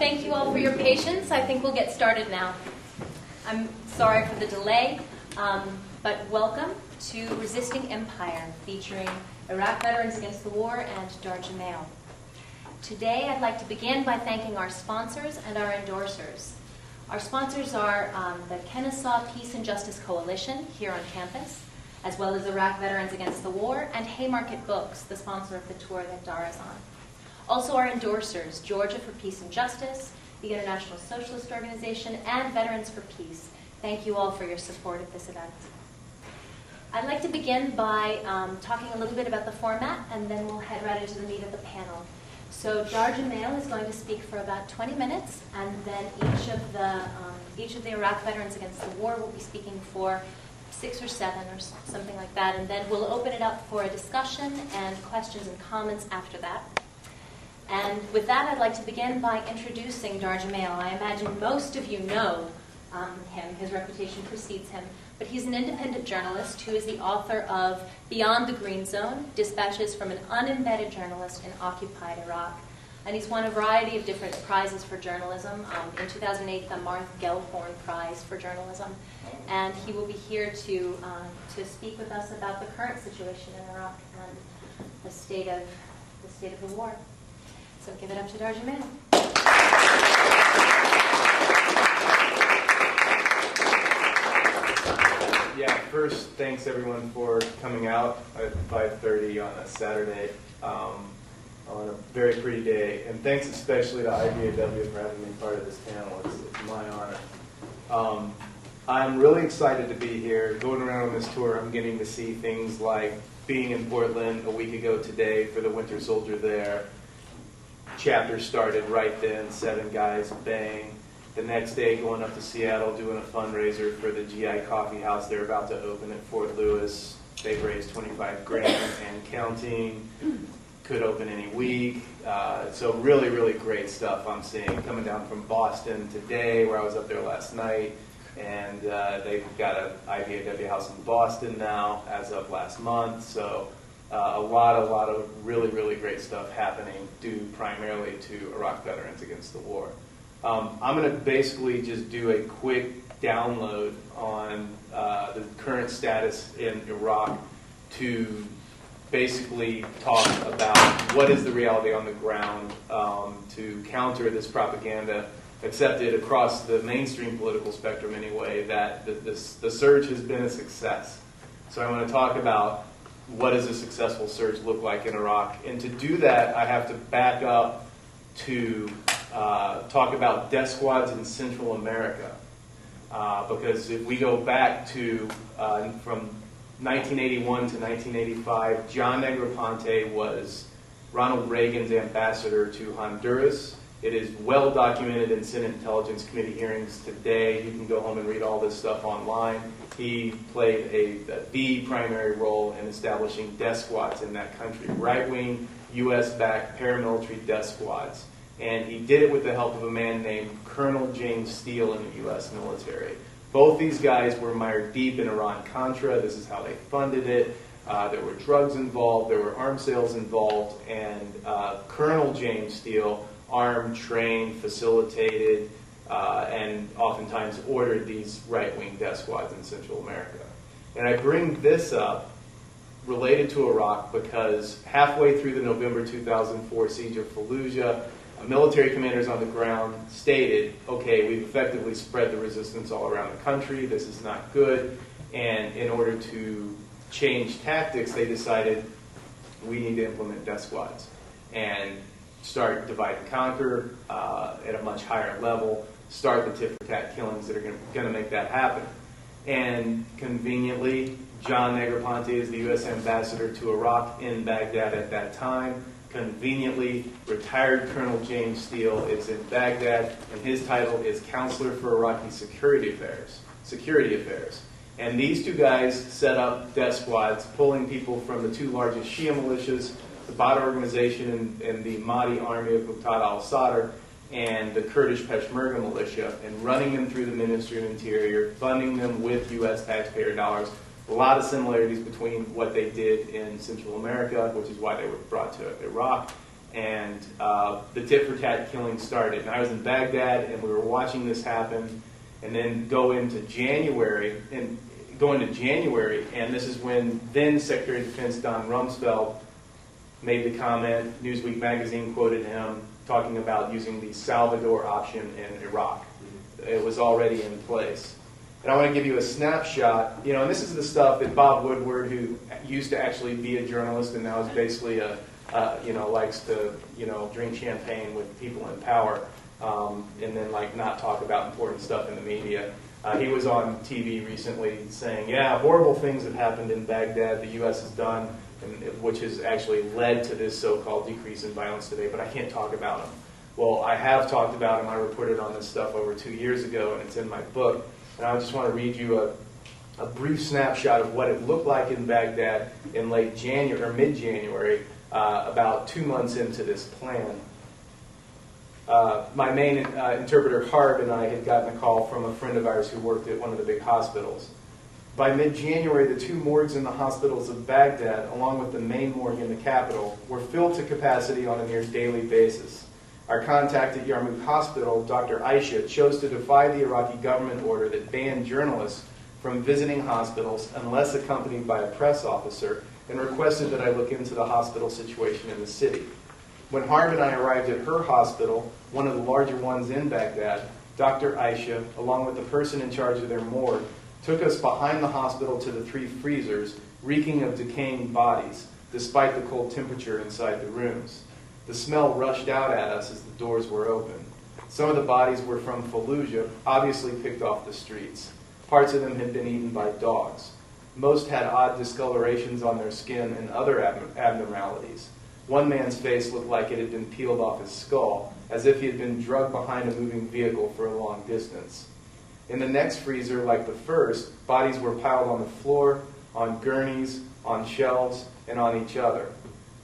Thank you all for your patience. I think we'll get started now. I'm sorry for the delay, but welcome to Resisting Empire, featuring Iraq Veterans Against the War and Dahr Jamail. Today, I'd like to begin by thanking our sponsors and our endorsers. Our sponsors are the Kennesaw Peace and Justice Coalition here on campus, as well as Iraq Veterans Against the War, and Haymarket Books, the sponsor of the tour that Dahr is on. Also our endorsers, Georgia for Peace and Justice, the International Socialist Organization, and Veterans for Peace. Thank you all for your support of this event. I'd like to begin by talking a little bit about the format, and then we'll head right into the meat of the panel. So Dahr Jamail is going to speak for about 20 minutes, and then each of the Iraq Veterans Against the War will be speaking for 6 or 7 or something like that, and then we'll open it up for a discussion and questions and comments after that. And with that, I'd like to begin by introducing Dahr Jamail. I imagine most of you know him. His reputation precedes him. But he's an independent journalist who is the author of Beyond the Green Zone, Dispatches from an Unembedded Journalist in Occupied Iraq. And he's won a variety of different prizes for journalism. In 2008, the Martha Gellhorn Prize for Journalism. And he will be here to speak with us about the current situation in Iraq and the state of the war. So give it up to Dahr Jamail. Yeah, first, thanks everyone for coming out at 5:30 on a Saturday on a very pretty day. And thanks especially to I.V.A.W. for having me part of this panel. It's my honor. I'm really excited to be here. Going around on this tour, I'm getting to see things like being in Portland a week ago today for the Winter Soldier there. Chapter started right then, 7 guys, bang. The next day, going up to Seattle, doing a fundraiser for the GI Coffee House they're about to open at Fort Lewis. They've raised $25,000 and counting. Could open any week. So really, really great stuff I'm seeing. Coming down from Boston today, where I was up there last night, and they've got an I.V.A.W. house in Boston now, as of last month. So a lot of really, really great stuff happening due primarily to Iraq Veterans Against the War. I'm going to basically just do a quick download on the current status in Iraq to basically talk about what is the reality on the ground to counter this propaganda accepted across the mainstream political spectrum anyway, that the surge has been a success. So I want to talk about what does a successful surge look like in Iraq. And to do that, I have to back up to talk about death squads in Central America. Because if we go back to from 1981 to 1985, John Negroponte was Ronald Reagan's ambassador to Honduras. It is well documented in Senate Intelligence Committee hearings today. You can go home and read all this stuff online. He played the primary role in establishing death squads in that country, right-wing, U.S.-backed paramilitary death squads. And he did it with the help of a man named Colonel James Steele in the U.S. military. Both these guys were mired deep in Iran-Contra. This is how they funded it. There were drugs involved. There were arms sales involved. And Colonel James Steele armed, trained, facilitated, and oftentimes ordered these right-wing death squads in Central America. And I bring this up related to Iraq because halfway through the November 2004 siege of Fallujah, military commanders on the ground stated, okay, we've effectively spread the resistance all around the country. This is not good. And in order to change tactics, they decided we need to implement death squads and start divide and conquer at a much higher level, start the tit-for-tat killings that are going to make that happen. And conveniently, John Negroponte is the U.S. ambassador to Iraq in Baghdad at that time. Conveniently, retired Colonel James Steele is in Baghdad, and his title is Counselor for Iraqi Security Affairs. And these two guys set up death squads, pulling people from the 2 largest Shia militias, the Ba'ath organization and the Mahdi army of Muqtada al-Sadr, and the Kurdish Peshmerga militia, and running them through the Ministry of Interior, funding them with U.S. taxpayer dollars. A lot of similarities between what they did in Central America, which is why they were brought to Iraq, and the tit-for-tat killing started. And I was in Baghdad, and we were watching this happen, and then go into January, and this is when then Secretary of Defense Don Rumsfeld made the comment. Newsweek magazine quoted him talking about using the Salvador option in Iraq. It was already in place. And I want to give you a snapshot, and this is the stuff that Bob Woodward, who used to actually be a journalist and now is basically likes to, drink champagne with people in power, and then not talk about important stuff in the media. He was on TV recently saying, yeah, horrible things have happened in Baghdad, the U.S. has done, which has actually led to this so-called decrease in violence today, but I can't talk about them. Well, I have talked about them. I reported on this stuff over 2 years ago, and it's in my book. And I just want to read you a brief snapshot of what it looked like in Baghdad in late January or mid-January, about 2 months into this plan. My main interpreter, Harb, and I had gotten a call from a friend of ours who worked at one of the big hospitals. By mid-January, the 2 morgues in the hospitals of Baghdad, along with the main morgue in the capital, were filled to capacity on a near daily basis. Our contact at Yarmouk Hospital, Dr. Aisha, chose to defy the Iraqi government order that banned journalists from visiting hospitals unless accompanied by a press officer, and requested that I look into the hospital situation in the city. When Harb and I arrived at her hospital, one of the larger ones in Baghdad, Dr. Aisha, along with the person in charge of their morgue, took us behind the hospital to the 3 freezers, reeking of decaying bodies, despite the cold temperature inside the rooms. The smell rushed out at us as the doors were open. Some of the bodies were from Fallujah, obviously picked off the streets. Parts of them had been eaten by dogs. Most had odd discolorations on their skin and other abnormalities. One man's face looked like it had been peeled off his skull, as if he had been drugged behind a moving vehicle for a long distance. In the next freezer, like the first, bodies were piled on the floor, on gurneys, on shelves, and on each other.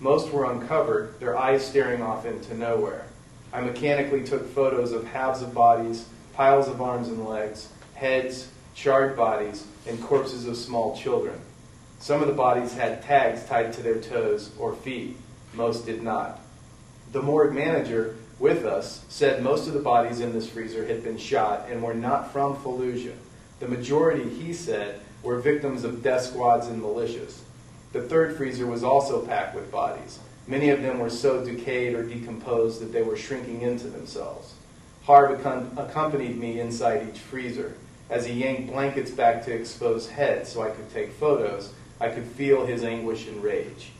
Most were uncovered, their eyes staring off into nowhere. I mechanically took photos of halves of bodies, piles of arms and legs, heads, charred bodies, and corpses of small children. Some of the bodies had tags tied to their toes or feet. Most did not. The morgue manager with us said most of the bodies in this freezer had been shot and were not from Fallujah. The majority, he said, were victims of death squads and militias. The 3rd freezer was also packed with bodies. Many of them were so decayed or decomposed that they were shrinking into themselves. Harb accompanied me inside each freezer. As he yanked blankets back to expose heads so I could take photos, I could feel his anguish and rage.